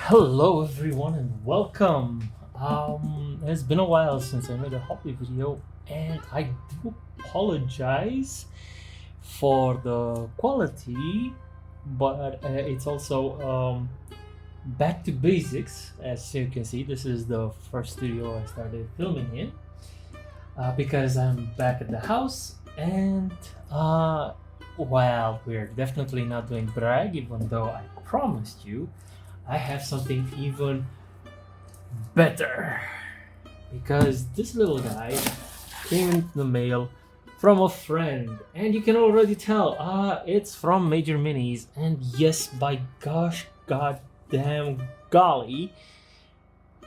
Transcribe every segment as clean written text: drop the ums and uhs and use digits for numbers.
Hello everyone and welcome. It's been a while since I made a hobby video and I do apologize for the quality, but it's also back to basics. As you can see, this is the first studio I started filming in because I'm back at the house and while we're definitely not doing brag, even though I promised you I have something even better. Because this little guy came in the mail from a friend, and you can already tell, it's from Major Minis. And yes, by gosh, goddamn golly,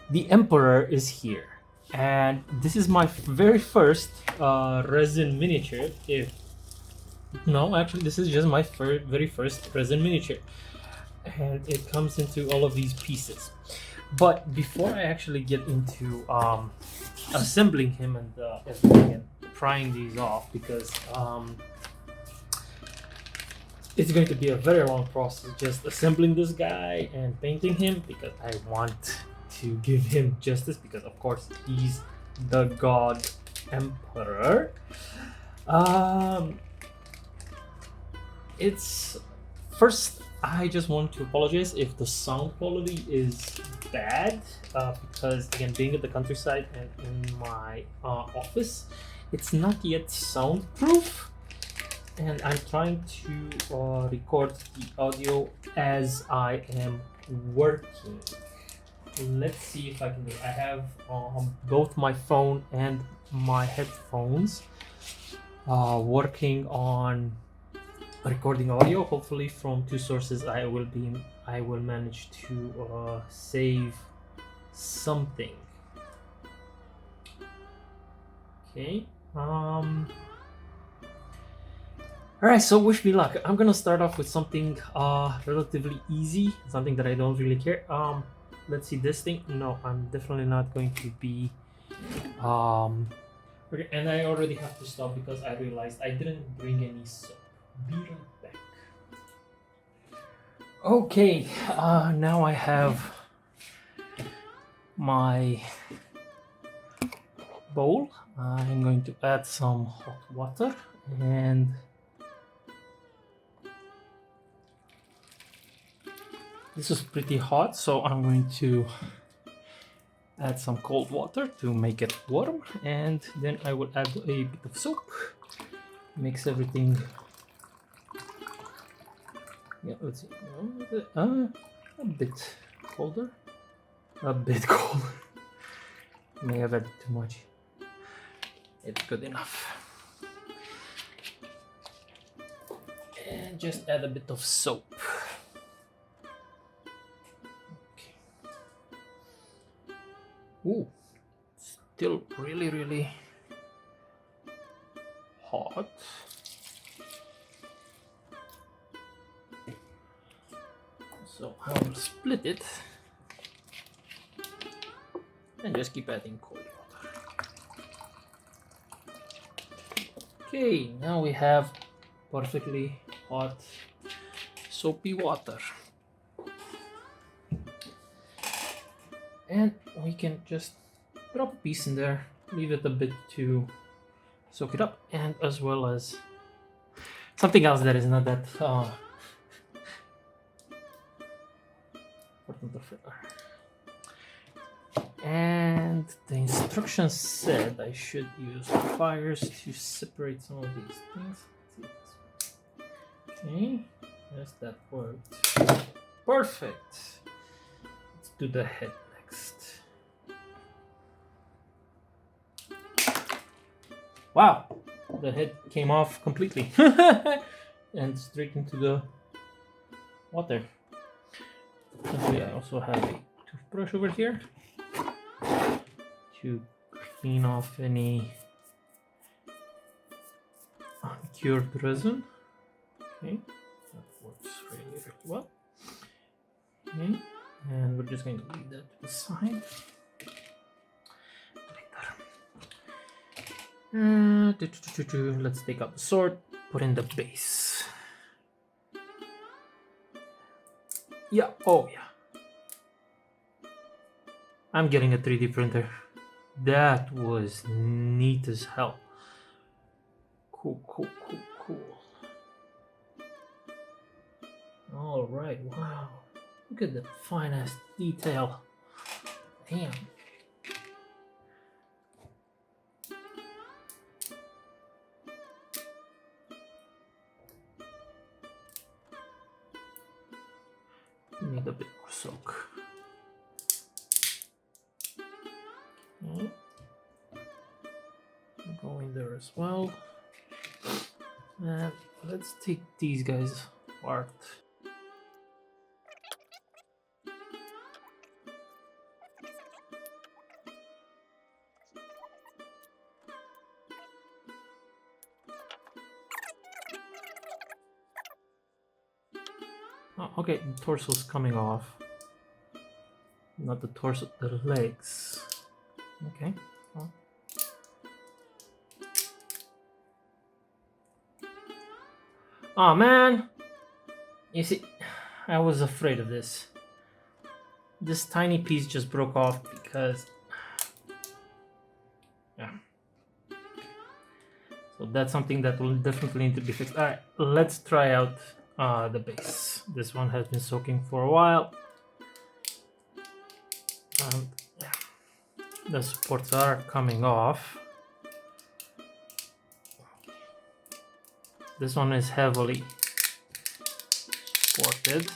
the Emperor is here. And this is my very first resin miniature. If no, actually, this is just my very first resin miniature, and it comes into all of these pieces. But before I actually get into assembling him and everything and prying these off, because it's going to be a very long process just assembling this guy and painting him, because I want to give him justice, because of course he's the God Emperor. It's first, I just want to apologize if the sound quality is bad, because again, being at the countryside and in my office, it's not yet soundproof, and I'm trying to record the audio as I am working. Let's see if I can do it. I have both my phone and my headphones working on recording audio. Hopefully from two sources I will manage to save something. Okay. All right, so wish me luck. I'm gonna start off with something relatively easy, something that I don't really care. Let's see, this thing. No, I'm definitely not going to be okay, and I already have to stop because I realized I didn't bring any soap. Be right back. Okay, now I have my bowl. I'm going to add some hot water, and this is pretty hot, so I'm going to add some cold water to make it warm, and then I will add a bit of soap, mix everything. Yeah, let's see. A bit colder. A bit colder. May have added too much. It's good enough. And just add a bit of soap. Okay. Ooh, still really hot. So I will split it and just keep adding cold water. Okay, now we have perfectly hot soapy water. And we can just drop a piece in there, leave it a bit to soak it up, and as well as something else that is not that and the instructions said I should use pliers to separate some of these things. Okay, yes, that worked. Perfect. Let's do the head next. Wow, the head came off completely and straight into the water. Luckily, I also have a toothbrush over here to clean off any uncured resin. Okay, that works really well. Okay, and we're just going to leave that to the side. Let's take out the sword, put in the base. Yeah, oh yeah. I'm getting a 3D printer. That was neat as hell. Cool, cool, cool, cool. All right, wow. Look at the finest detail. Damn. Need a bit more soak. Okay. Go in there as well. And let's take these guys apart. Oh, okay, the torso's coming off. Not the torso, the legs. Okay. Oh. Oh man! You see, I was afraid of this. This tiny piece just broke off because... Yeah. So that's something that will definitely need to be fixed. Alright, let's try out the base. This one has been soaking for a while. And yeah, the supports are coming off. This one is heavily supported.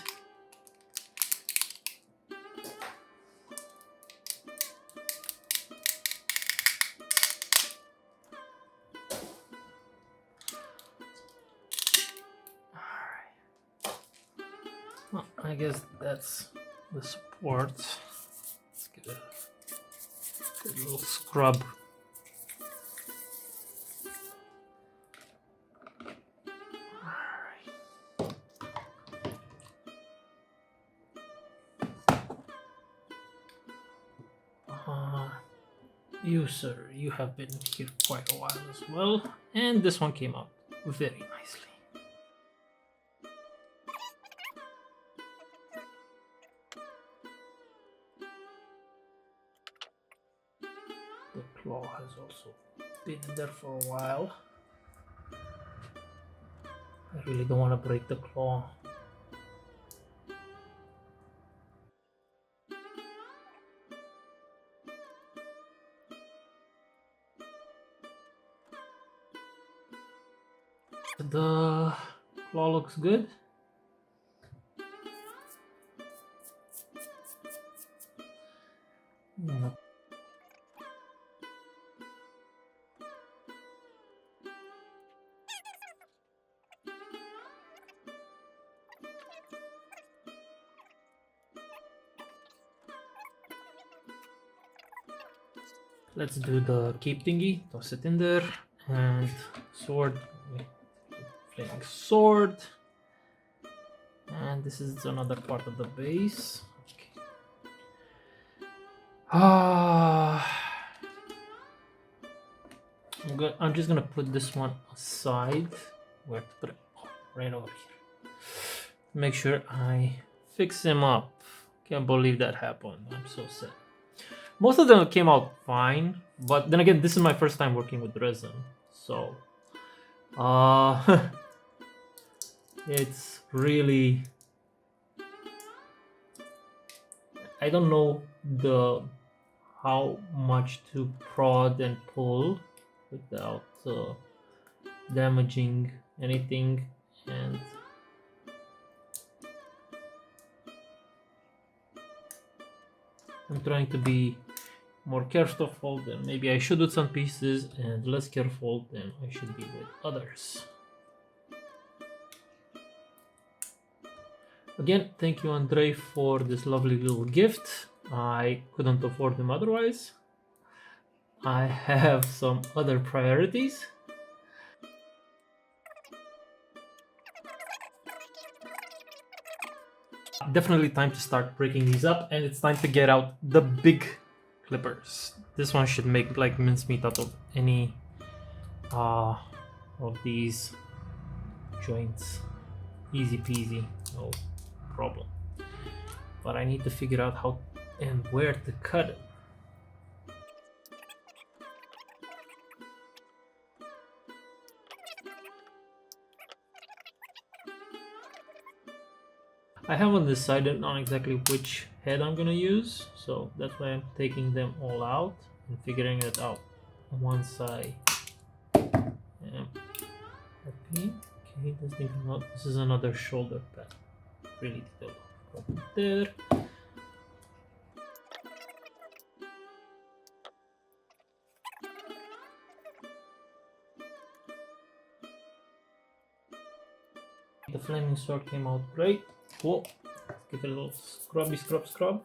Well, I guess that's the support. Let's get a little scrub. You, sir, you have been here quite a while as well, and this one came out very nicely. The claw has also been in there for a while. I really don't want to break the claw. The claw looks good. Let's do the cape thingy. Toss it in there. And sword. Flaming sword. And this is another part of the base. Okay. I'm just gonna put this one aside. Where to put it? Oh, right over here. Make sure I fix him up. Can't believe that happened. I'm so sad. Most of them came out fine, but then again, this is my first time working with resin, so it's really, I don't know how much to prod and pull without damaging anything, and I'm trying to be more careful than maybe I should with some pieces and less careful than I should be with others. Again, thank you, Andrei, for this lovely little gift. I couldn't afford them otherwise. I have some other priorities. Definitely time to start breaking these up, and it's time to get out the big clippers. This one should make like mincemeat out of any of these joints. Easy peasy, no problem. But I need to figure out how and where to cut it. I haven't decided on exactly which head I'm gonna use, so that's why I'm taking them all out and figuring it out once I am happy. Okay, this is another shoulder pad. Really detailed. There. The flaming sword came out great. Cool. Let's give it a little scrubby scrub.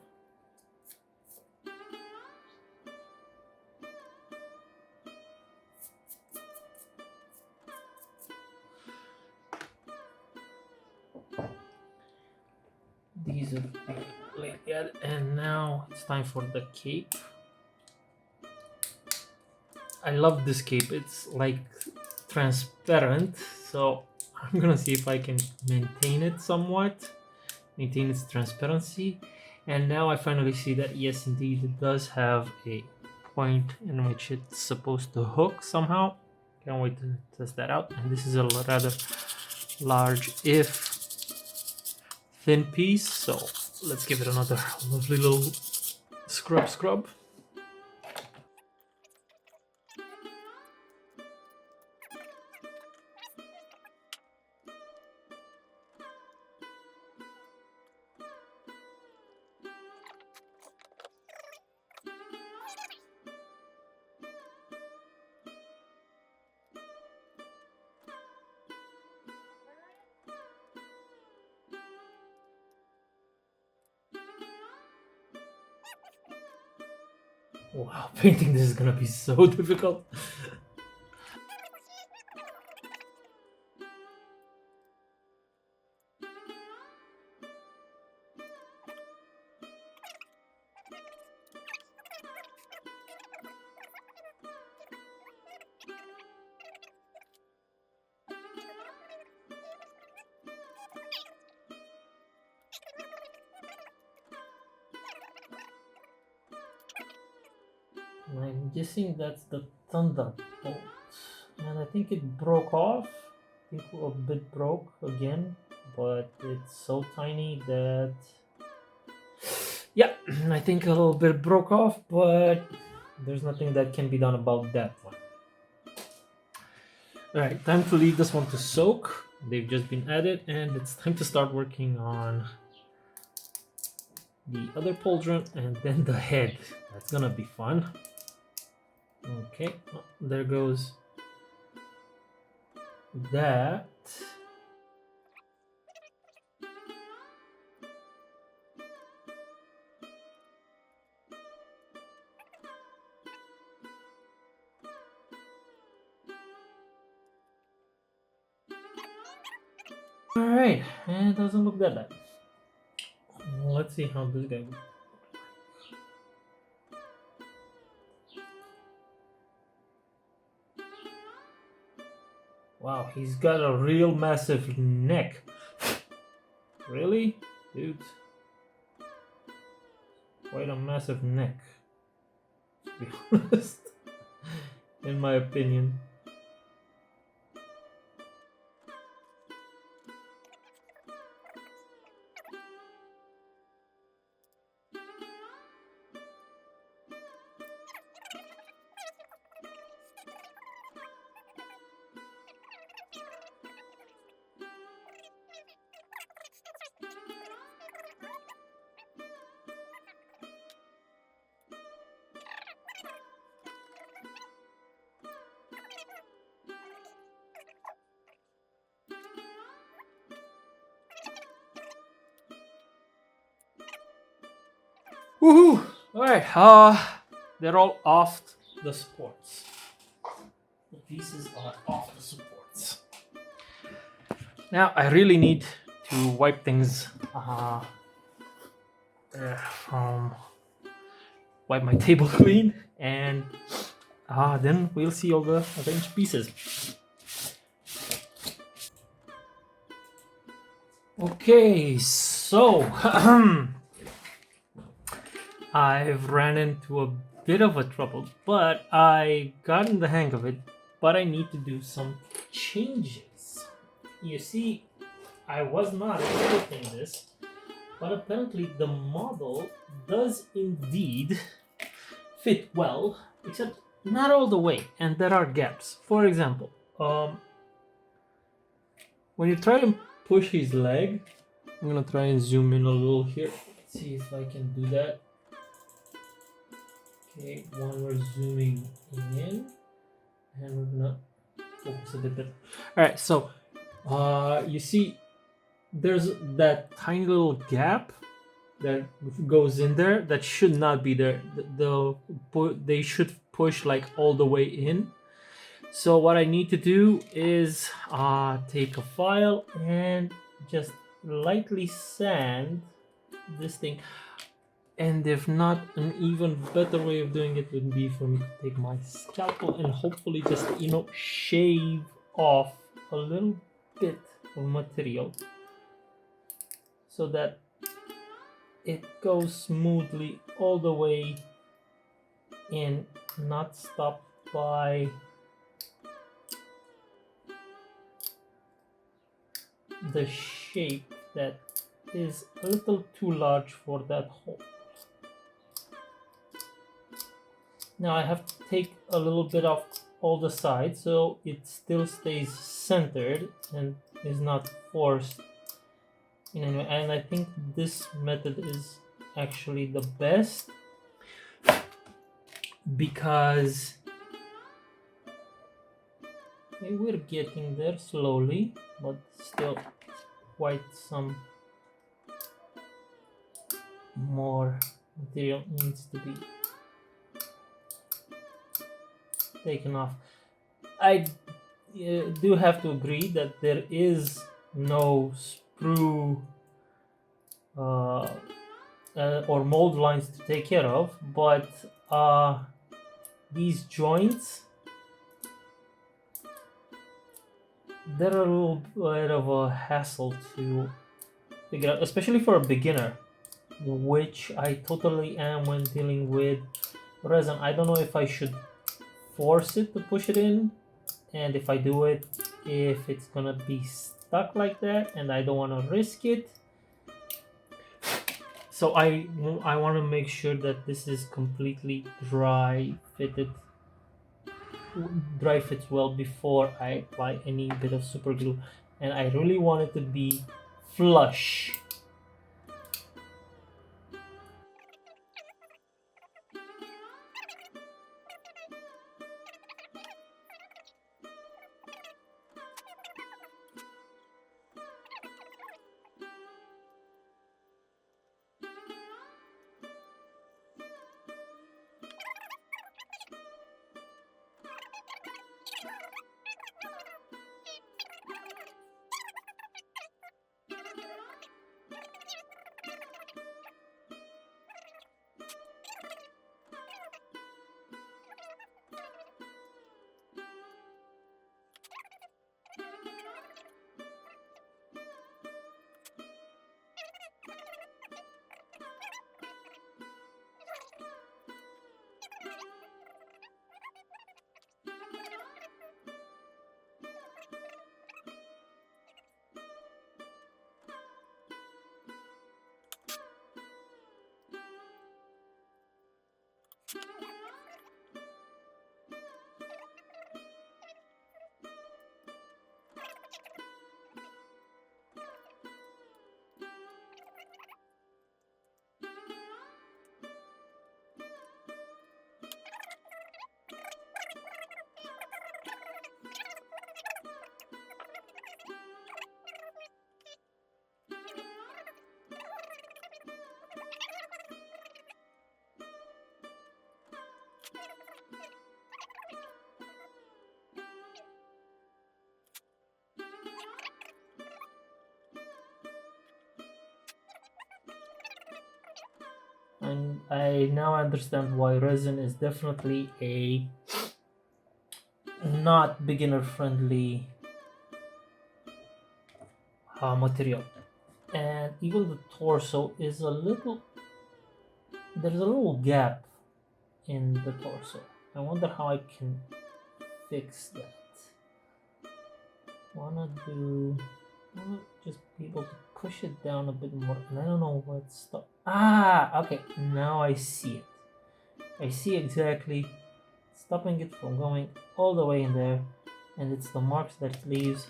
These are like that, and now it's time for the cape. I love this cape. It's like transparent, so I'm gonna see if I can maintain it somewhat, maintain its transparency. And now I finally see that yes, indeed, it does have a point in which it's supposed to hook somehow. Can't wait to test that out. And this is a rather large, if thin piece, so let's give it another lovely little scrub. Wow, painting this is gonna be so difficult. I'm guessing that's the thunderbolt, and I think it broke off. I think a bit broke again, but it's so tiny that yeah, I think a little bit broke off, but there's nothing that can be done about that one. Alright, time to leave this one to soak. They've just been added, and it's time to start working on the other pauldron and then the head. That's gonna be fun. Okay, oh, there goes that. Alright, and it doesn't look that bad. Let's see how this guy goes. Wow, he's got a real massive neck. Really? Dude. Quite a massive neck, to be honest. In my opinion. Woohoo! Alright, they're all off the supports. The pieces are off the supports. Now I really need to wipe things wipe my table clean, and then we'll see all the arranged pieces. Okay, so I've ran into a bit of a trouble, but I gotten the hang of it. But I need to do some changes. You see, I was not expecting this, but apparently the model does indeed fit well, except not all the way, and there are gaps. For example, when you try to push his leg, I'm gonna try and zoom in a little here. Let's see if I can do that. Okay, one we're zooming in, and we're gonna focus a bit better. All right, so you see, there's that tiny little gap that goes in there that should not be there. They should push like all the way in. So what I need to do is take a file and just lightly sand this thing. And if not, an even better way of doing it would be for me to take my scalpel and hopefully just, shave off a little bit of material so that it goes smoothly all the way in, not stopped by the shape that is a little too large for that hole. Now I have to take a little bit off all the sides so it still stays centered and is not forced in any way. And I think this method is actually the best because we're getting there slowly, but still quite some more material needs to be taken off. I do have to agree that there is no sprue or mold lines to take care of, but these joints, they're a little bit of a hassle to figure out, especially for a beginner, which I totally am when dealing with resin. I don't know if I should force it to push it in, and if I do it, if it's gonna be stuck like that, and I don't want to risk it. So I want to make sure that this is completely dry fits well before I apply any bit of super glue, and I really want it to be flush. And I now understand why resin is definitely a not beginner friendly material. And even the torso is a little there's a little gap in the torso. I wonder how I can fix that. Wanna just be able to push it down a bit more, and I don't know what's stop. Okay, now I see it. I see exactly stopping it from going all the way in there, and it's the marks that it leaves,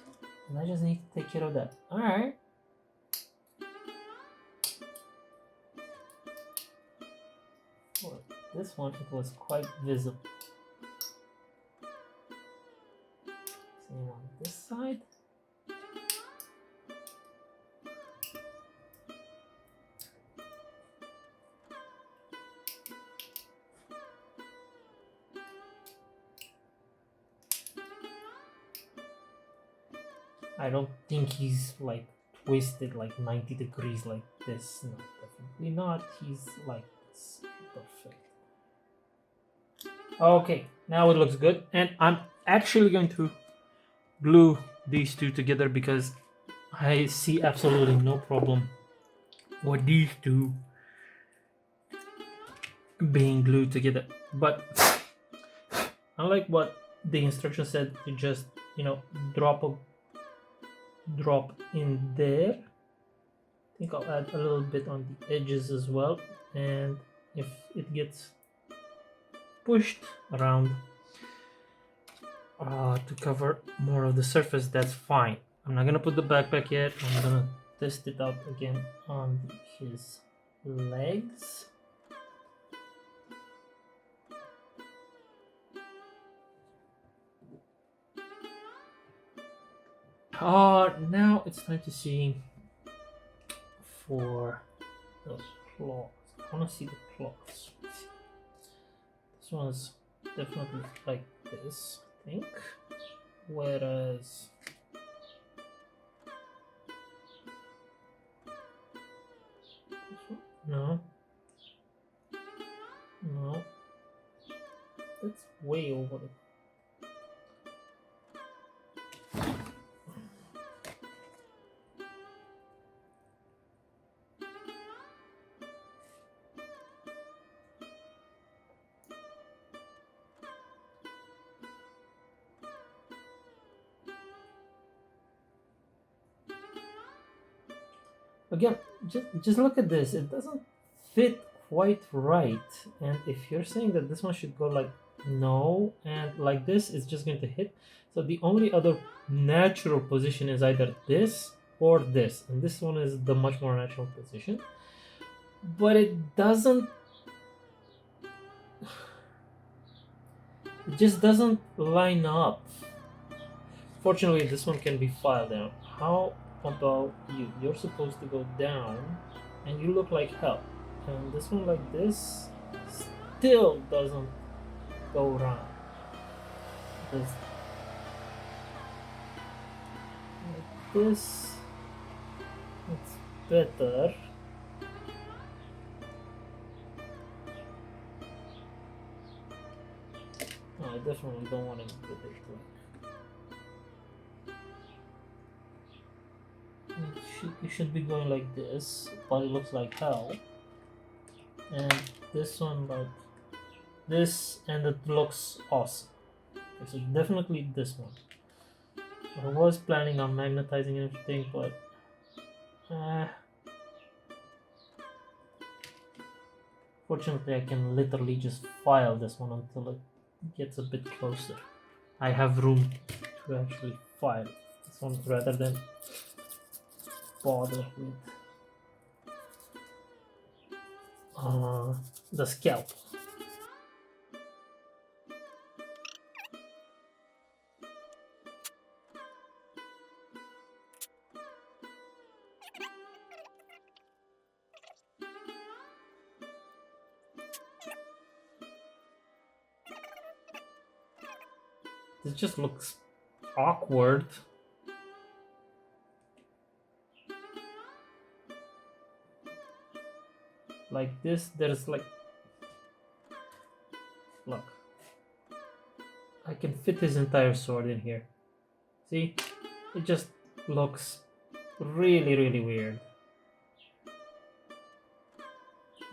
and I just need to take care of that. Alright. Well, this one, it was quite visible. Same on this side. I don't think he's like twisted like 90 degrees like this. No, definitely not. He's like this. Perfect. Okay, now it looks good. And I'm actually going to glue these two together because I see absolutely no problem with these two being glued together. But unlike what the instruction said, to just, drop in there. I think I'll add a little bit on the edges as well, and if it gets pushed around to cover more of the surface, that's fine. I'm not gonna put the backpack yet. I'm gonna test it out again on his legs. Now it's time to see for those claws. I want to see the claws. This one's definitely like this, I think. Whereas no, that's way over the. Again, just look at this. It doesn't fit quite right. And if you're saying that this one should go like no, and like this, it's just going to hit. So the only other natural position is either this or this. And this one is the much more natural position. But it doesn't... It just doesn't line up. Fortunately, this one can be filed down. How about you? You're supposed to go down, and you look like hell. And this one like this still doesn't go around. This like this, it's better. No, I definitely don't want to get it like. It should be going like this, but it looks like hell. And this one like this, and it looks awesome. Okay, so definitely this one. I was planning on magnetizing everything, but fortunately I can literally just file this one until it gets a bit closer. I have room to actually file this one rather than bother with the scalp. This just looks awkward. Like this, there's like, look, I can fit his entire sword in here. See, it just looks really, really weird.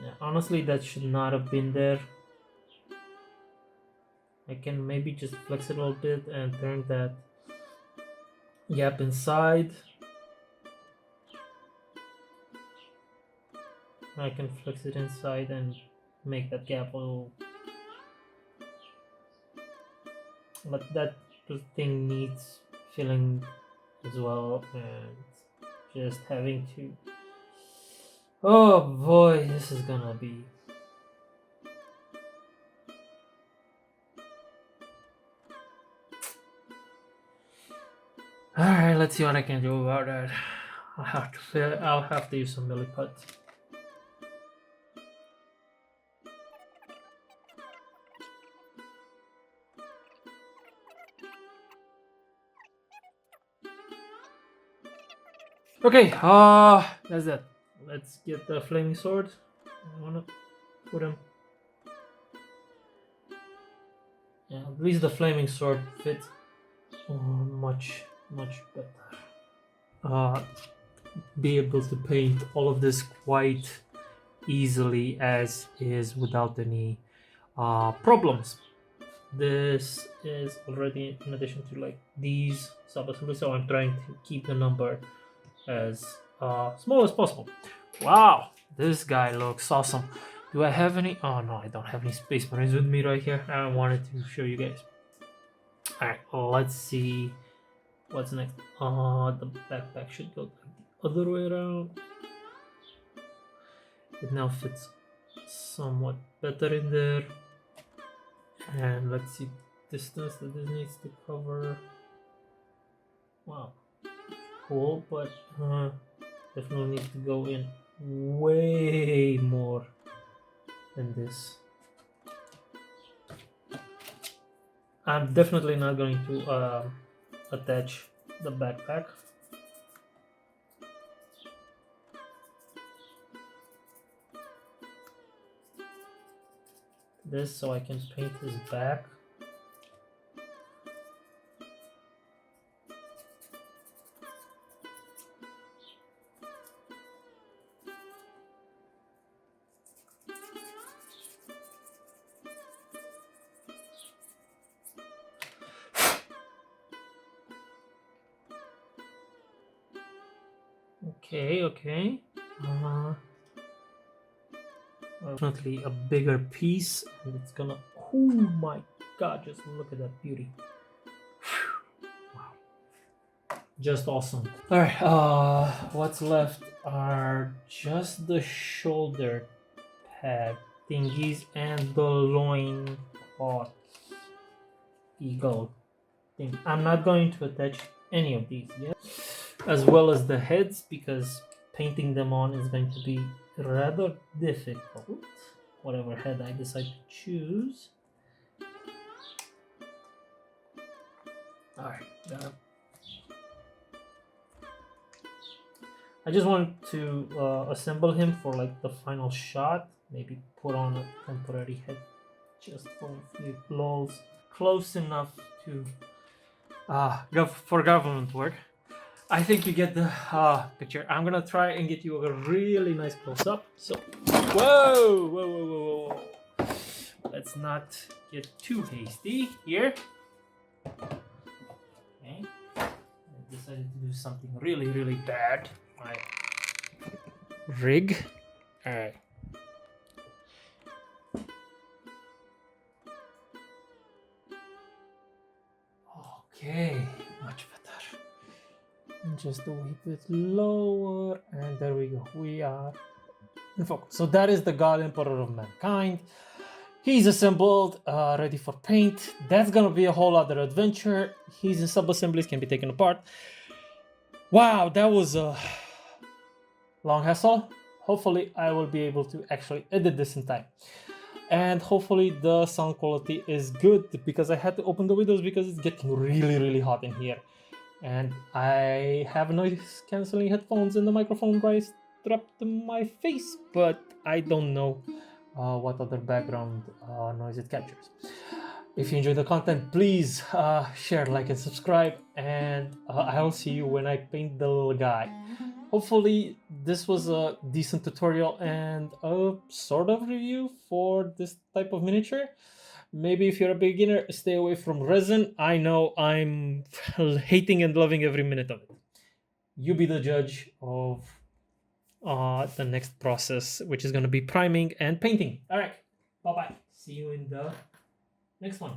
Yeah, honestly, that should not have been there. I can maybe just flex it a little bit and turn that gap inside. I can flex it inside and make that gap a little, but that thing needs filling as well, and just having to, oh boy, this is gonna be, all right, let's see what I can do about that. I'll have to use some milliput. Okay, that's it. Let's get the flaming sword. I wanna put him. Yeah, at least the flaming sword fits much better. Uh, be able to paint all of this quite easily as is without any problems. This is already in addition to like these sub-assemblies, so I'm trying to keep the number as small as possible. Wow, this guy looks awesome. Do I have any? Oh no, I don't have any Space Marines with me right here. I wanted to show you guys. Alright, let's see what's next. The backpack should go the other way around. It now fits somewhat better in there. And let's see distance that this needs to cover. Wow, cool, but definitely needs to go in way more than this. I'm definitely not going to attach the backpack. This so I can paint his back. Okay. Definitely a bigger piece, and it's gonna. Oh my god! Just look at that beauty. Wow, just awesome. All right. What's left are just the shoulder pad thingies and the loin cloth eagle thing. I'm not going to attach any of these yet, as well as the heads, because painting them on is going to be rather difficult. Whatever head I decide to choose. Alright, I just want to assemble him for like the final shot. Maybe put on a temporary head just for a few blows. Close enough to for government work. I think you get the picture. I'm gonna try and get you a really nice close-up. So, whoa. Let's not get too hasty here. Okay. I decided to do something really bad. My rig. Alright. Okay, much better. And just a wee bit lower, and there we go. We are in focus. So that is the God Emperor of Mankind. He's assembled, ready for paint. That's gonna be a whole other adventure. He's in sub-assemblies, can be taken apart. Wow, that was a long hassle. Hopefully I will be able to actually edit this in time. And hopefully the sound quality is good, because I had to open the windows because it's getting really hot in here. And I have noise cancelling headphones and the microphone right strapped to my face, but I don't know what other background noise it captures. If you enjoy the content, please share, like, and subscribe, and I'll see you when I paint the little guy. hopefully this was a decent tutorial and a sort of review for this type of miniature. Maybe if you're a beginner, stay away from resin. I know I'm hating and loving every minute of it. You be the judge of the next process, which is going to be priming and painting. All right, bye bye. See you in the next one.